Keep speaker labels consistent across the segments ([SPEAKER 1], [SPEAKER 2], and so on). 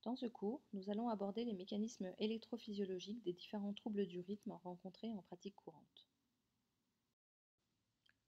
[SPEAKER 1] Dans ce cours, nous allons aborder les mécanismes électrophysiologiques des différents troubles du rythme rencontrés en pratique courante.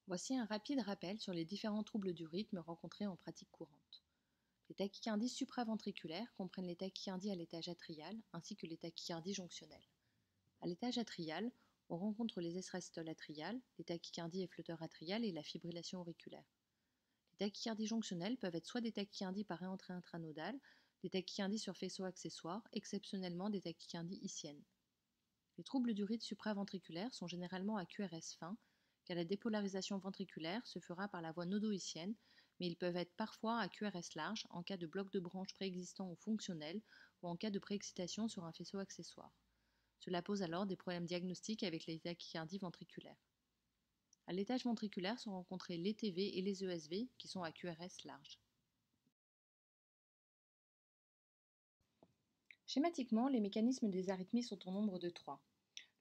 [SPEAKER 1] Voici un rapide rappel sur les différents troubles du rythme rencontrés en pratique courante. Les tachycardies supraventriculaires comprennent les tachycardies à l'étage atrial ainsi que les tachycardies jonctionnelles. À l'étage atrial, on rencontre les extrasystoles atriales, les tachycardies et flotteurs atriales et la fibrillation auriculaire. Les tachycardies jonctionnelles peuvent être soit des tachycardies par réentrée intranodale, des tachycardies sur faisceau accessoire, exceptionnellement des tachycardies ischiennes. Les troubles du rythme supraventriculaire sont généralement à QRS fin, car la dépolarisation ventriculaire se fera par la voie nodo-ischienne, mais ils peuvent être parfois à QRS large en cas de bloc de branche préexistant ou fonctionnel ou en cas de préexcitation sur un faisceau accessoire. Cela pose alors des problèmes diagnostiques avec les tachycardies ventriculaires. À l'étage ventriculaire sont rencontrés les TV et les ESV qui sont à QRS large. Schématiquement, les mécanismes des arythmies sont au nombre de 3.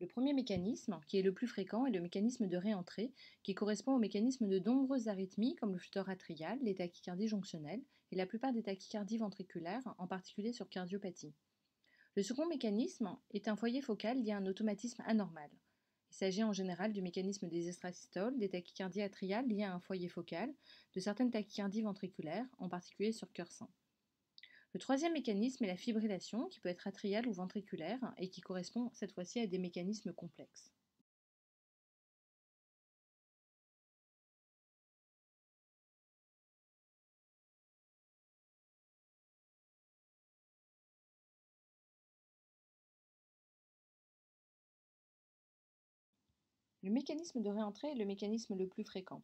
[SPEAKER 1] Le premier mécanisme, qui est le plus fréquent, est le mécanisme de réentrée, qui correspond au mécanisme de nombreuses arythmies comme le flotteur atrial, les tachycardies jonctionnelles et la plupart des tachycardies ventriculaires, en particulier sur cardiopathie. Le second mécanisme est un foyer focal lié à un automatisme anormal. Il s'agit en général du mécanisme des extrasystoles, des tachycardies atriales liées à un foyer focal, de certaines tachycardies ventriculaires, en particulier sur cœur sain. Le troisième mécanisme est la fibrillation, qui peut être atriale ou ventriculaire, et qui correspond cette fois-ci à des mécanismes complexes. Le mécanisme de réentrée est le mécanisme le plus fréquent.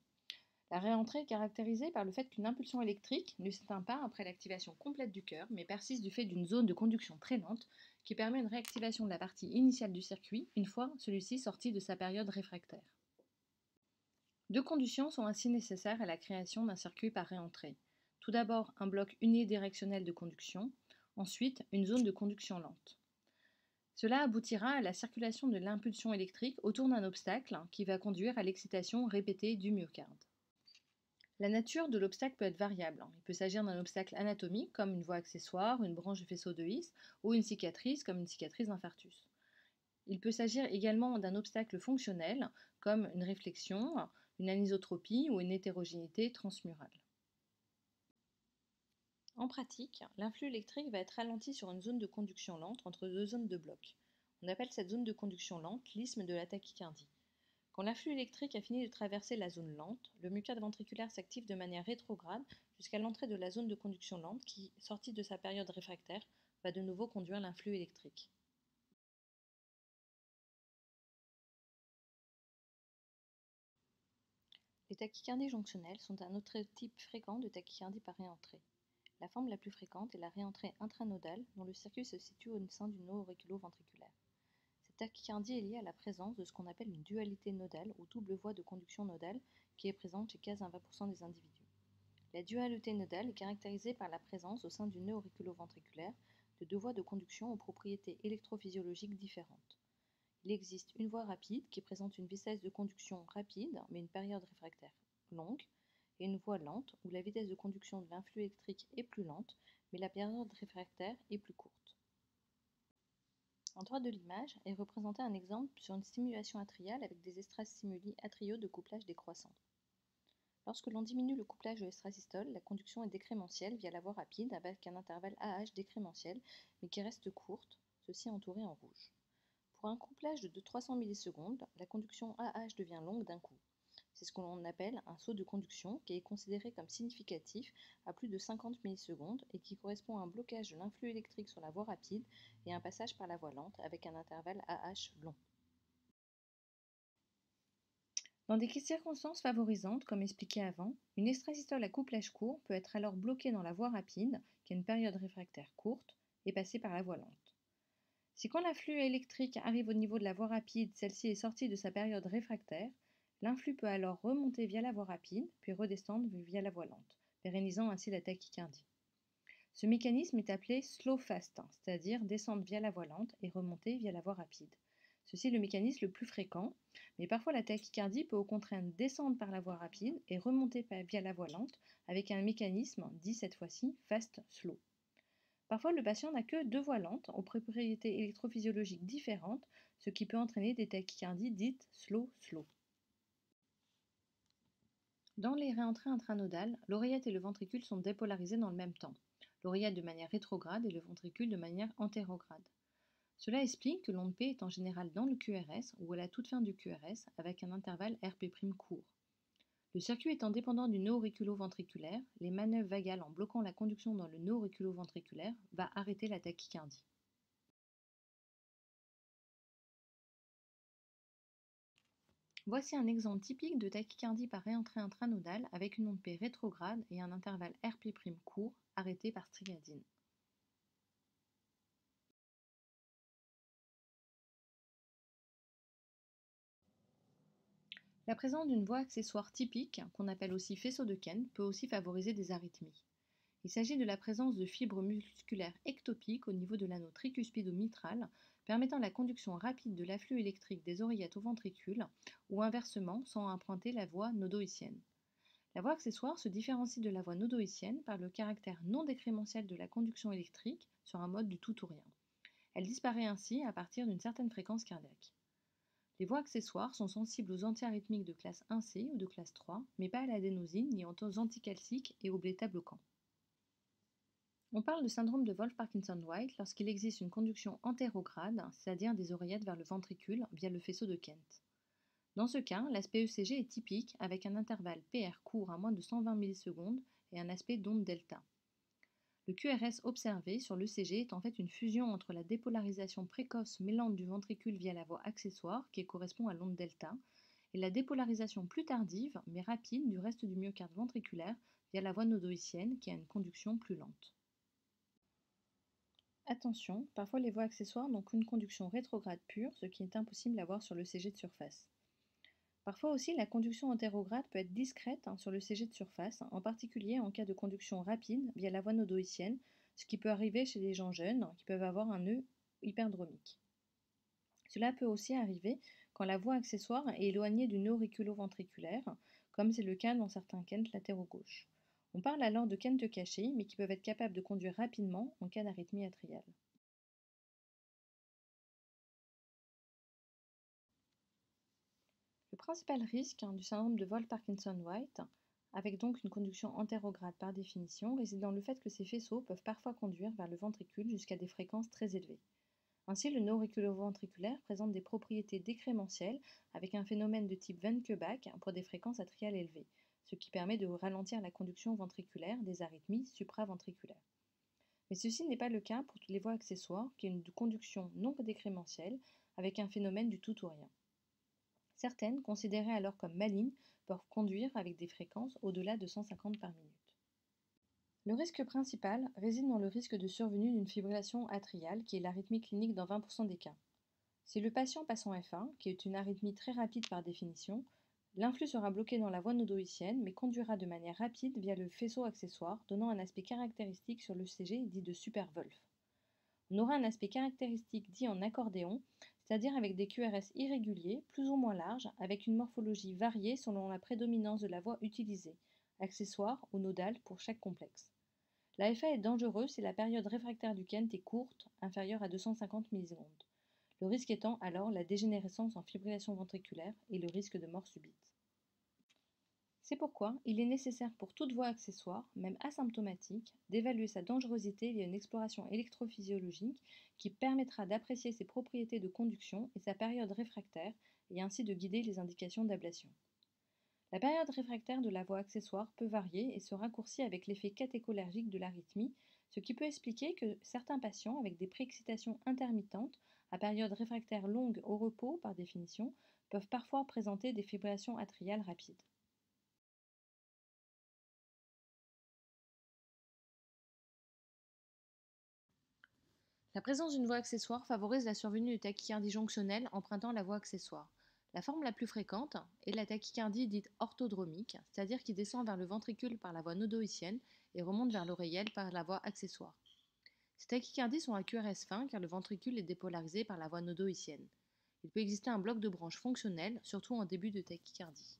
[SPEAKER 1] La réentrée est caractérisée par le fait qu'une impulsion électrique ne s'éteint pas après l'activation complète du cœur, mais persiste du fait d'une zone de conduction très lente qui permet une réactivation de la partie initiale du circuit une fois celui-ci sorti de sa période réfractaire. Deux conditions sont ainsi nécessaires à la création d'un circuit par réentrée. Tout d'abord, un bloc unidirectionnel de conduction, ensuite une zone de conduction lente. Cela aboutira à la circulation de l'impulsion électrique autour d'un obstacle qui va conduire à l'excitation répétée du myocarde. La nature de l'obstacle peut être variable. Il peut s'agir d'un obstacle anatomique comme une voie accessoire, une branche de faisceau de His, ou une cicatrice comme une cicatrice d'infarctus. Il peut s'agir également d'un obstacle fonctionnel comme une réflexion, une anisotropie ou une hétérogénéité transmurale. En pratique, l'influx électrique va être ralenti sur une zone de conduction lente entre deux zones de bloc. On appelle cette zone de conduction lente l'isthme de la tachycardie. Quand l'influx électrique a fini de traverser la zone lente, le myocarde ventriculaire s'active de manière rétrograde jusqu'à l'entrée de la zone de conduction lente qui, sortie de sa période réfractaire, va de nouveau conduire l'influx électrique. Les tachycardies jonctionnelles sont un autre type fréquent de tachycardie par réentrée. La forme la plus fréquente est la réentrée intranodale dont le circuit se situe au sein du nœud auriculo-ventriculaire. Cette tachycardie est liée à la présence de ce qu'on appelle une dualité nodale ou double voie de conduction nodale qui est présente chez 15 à 20% des individus. La dualité nodale est caractérisée par la présence au sein du nœud auriculo-ventriculaire de deux voies de conduction aux propriétés électrophysiologiques différentes. Il existe une voie rapide qui présente une vitesse de conduction rapide mais une période réfractaire longue, et une voie lente où la vitesse de conduction de l'influx électrique est plus lente mais la période réfractaire est plus courte. En droite de l'image est représenté un exemple sur une stimulation atriale avec des extrastimuli atriaux de couplage décroissant. Lorsque l'on diminue le couplage de l'extrasystole, la conduction est décrémentielle via la voie rapide avec un intervalle AH décrémentiel mais qui reste courte, ceci entouré en rouge. Pour un couplage de 300 millisecondes, la conduction AH devient longue d'un coup. C'est ce que l'on appelle un saut de conduction qui est considéré comme significatif à plus de 50 millisecondes et qui correspond à un blocage de l'influx électrique sur la voie rapide et un passage par la voie lente avec un intervalle AH long. Dans des circonstances favorisantes, comme expliqué avant, une extrasystole à couplage court peut être alors bloquée dans la voie rapide, qui a une période réfractaire courte, et passer par la voie lente. Si quand l'influx électrique arrive au niveau de la voie rapide, celle-ci est sortie de sa période réfractaire, l'influx peut alors remonter via la voie rapide, puis redescendre via la voie lente, pérennisant ainsi la tachycardie. Ce mécanisme est appelé slow fast, c'est-à-dire descendre via la voie lente et remonter via la voie rapide. Ceci est le mécanisme le plus fréquent, mais parfois la tachycardie peut au contraire descendre par la voie rapide et remonter via la voie lente avec un mécanisme dit cette fois-ci fast-slow. Parfois, le patient n'a que deux voies lentes aux propriétés électrophysiologiques différentes, ce qui peut entraîner des tachycardies dites slow-slow. Dans les réentrées intranodales, l'oreillette et le ventricule sont dépolarisés dans le même temps, l'oreillette de manière rétrograde et le ventricule de manière antérograde. Cela explique que l'onde P est en général dans le QRS ou à la toute fin du QRS avec un intervalle RP' court. Le circuit étant dépendant du nœud auriculo-ventriculaire, les manœuvres vagales en bloquant la conduction dans le nœud auriculo-ventriculaire va arrêter la tachycardie. Voici un exemple typique de tachycardie par réentrée intranodale avec une onde P rétrograde et un intervalle RP' court arrêté par strigadine. La présence d'une voie accessoire typique, qu'on appelle aussi faisceau de Kent, peut aussi favoriser des arythmies. Il s'agit de la présence de fibres musculaires ectopiques au niveau de l'anneau tricuspido-mitral, permettant la conduction rapide de l'afflux électrique des oreillettes au ventricule, ou inversement, sans emprunter la voie nodoïcienne. La voie accessoire se différencie de la voie nodoïcienne par le caractère non décrémentiel de la conduction électrique sur un mode du tout ou rien. Elle disparaît ainsi à partir d'une certaine fréquence cardiaque. Les voies accessoires sont sensibles aux antiarythmiques de classe 1C ou de classe 3, mais pas à l'adénosine ni aux anticalciques et aux bêta-bloquants. On parle de syndrome de Wolff-Parkinson-White lorsqu'il existe une conduction antérograde, c'est-à-dire des oreillettes vers le ventricule via le faisceau de Kent. Dans ce cas, l'aspect ECG est typique avec un intervalle PR court à moins de 120 millisecondes et un aspect d'onde delta. Le QRS observé sur l'ECG est en fait une fusion entre la dépolarisation précoce mais lente du ventricule via la voie accessoire, qui correspond à l'onde delta, et la dépolarisation plus tardive mais rapide du reste du myocarde ventriculaire via la voie nodoïcienne, qui a une conduction plus lente. Attention, parfois les voies accessoires n'ont qu'une conduction rétrograde pure, ce qui est impossible à voir sur l'ECG de surface. Parfois aussi, la conduction antérograde peut être discrète sur le CG de surface, en particulier en cas de conduction rapide via la voie nodoïcienne, ce qui peut arriver chez les gens jeunes qui peuvent avoir un nœud hyperdromique. Cela peut aussi arriver quand la voie accessoire est éloignée du nœud auriculo-ventriculaire, comme c'est le cas dans certains Kent latéraux gauche. On parle alors de Kent cachés, mais qui peuvent être capables de conduire rapidement en cas d'arythmie atriale. Le principal risque du syndrome de Wolff-Parkinson-White, avec donc une conduction antérograde par définition, réside dans le fait que ces faisceaux peuvent parfois conduire vers le ventricule jusqu'à des fréquences très élevées. Ainsi, le nœud auriculo-ventriculaire présente des propriétés décrémentielles avec un phénomène de type Van-Quebach pour des fréquences atriales élevées, ce qui permet de ralentir la conduction ventriculaire des arythmies supraventriculaires. Mais ceci n'est pas le cas pour toutes les voies accessoires qui ont une conduction non décrémentielle avec un phénomène du tout ou rien. Certaines, considérées alors comme malignes, peuvent conduire avec des fréquences au-delà de 150 par minute. Le risque principal réside dans le risque de survenue d'une fibrillation atriale, qui est l'arythmie clinique dans 20% des cas. Si le patient passe en F1, qui est une arythmie très rapide par définition, l'influx sera bloqué dans la voie nodoïcienne, mais conduira de manière rapide via le faisceau accessoire, donnant un aspect caractéristique sur l'ECG dit de super-Wolff. On aura un aspect caractéristique dit en accordéon, c'est-à-dire avec des QRS irréguliers, plus ou moins larges, avec une morphologie variée selon la prédominance de la voie utilisée, accessoire ou nodale pour chaque complexe. La FA est dangereuse si la période réfractaire du Kent est courte, inférieure à 250 millisecondes. Le risque étant alors la dégénérescence en fibrillation ventriculaire et le risque de mort subite. C'est pourquoi il est nécessaire pour toute voie accessoire, même asymptomatique, d'évaluer sa dangerosité via une exploration électrophysiologique qui permettra d'apprécier ses propriétés de conduction et sa période réfractaire et ainsi de guider les indications d'ablation. La période réfractaire de la voie accessoire peut varier et se raccourcit avec l'effet catécholergique de l'arythmie, ce qui peut expliquer que certains patients avec des préexcitations intermittentes, à période réfractaire longue au repos par définition, peuvent parfois présenter des fibrillations atriales rapides. La présence d'une voie accessoire favorise la survenue de tachycardie jonctionnelle empruntant la voie accessoire. La forme la plus fréquente est la tachycardie dite orthodromique, c'est-à-dire qui descend vers le ventricule par la voie nodoïcienne et remonte vers l'oreillette par la voie accessoire. Ces tachycardies sont à QRS fin car le ventricule est dépolarisé par la voie nodoïcienne. Il peut exister un bloc de branche fonctionnel, surtout en début de tachycardie.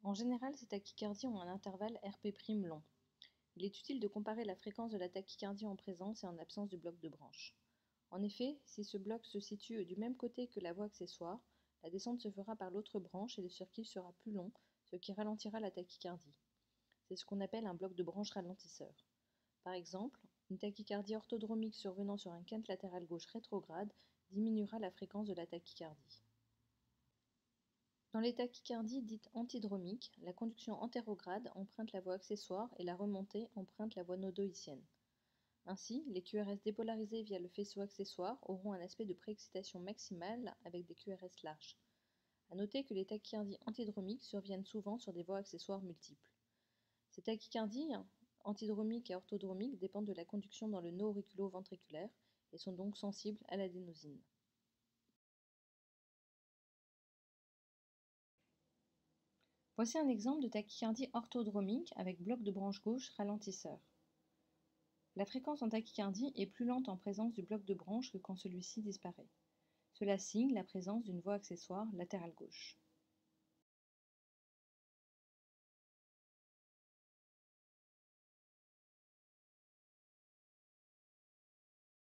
[SPEAKER 1] En général, ces tachycardies ont un intervalle RP' long. Il est utile de comparer la fréquence de la tachycardie en présence et en absence du bloc de branche. En effet, si ce bloc se situe du même côté que la voie accessoire, la descente se fera par l'autre branche et le circuit sera plus long, ce qui ralentira la tachycardie. C'est ce qu'on appelle un bloc de branche ralentisseur. Par exemple, une tachycardie orthodromique survenant sur un quinte latéral gauche rétrograde diminuera la fréquence de la tachycardie. Dans les tachycardies dites antidromiques, la conduction antérograde emprunte la voie accessoire et la remontée emprunte la voie nodoïcienne. Ainsi, les QRS dépolarisés via le faisceau accessoire auront un aspect de préexcitation maximale avec des QRS larges. A noter que les tachycardies antidromiques surviennent souvent sur des voies accessoires multiples. Ces tachycardies antidromiques et orthodromiques dépendent de la conduction dans le nœud auriculo-ventriculaire et sont donc sensibles à l'adénosine. Voici un exemple de tachycardie orthodromique avec bloc de branche gauche ralentisseur. La fréquence en tachycardie est plus lente en présence du bloc de branche que quand celui-ci disparaît. Cela signe la présence d'une voie accessoire latérale gauche.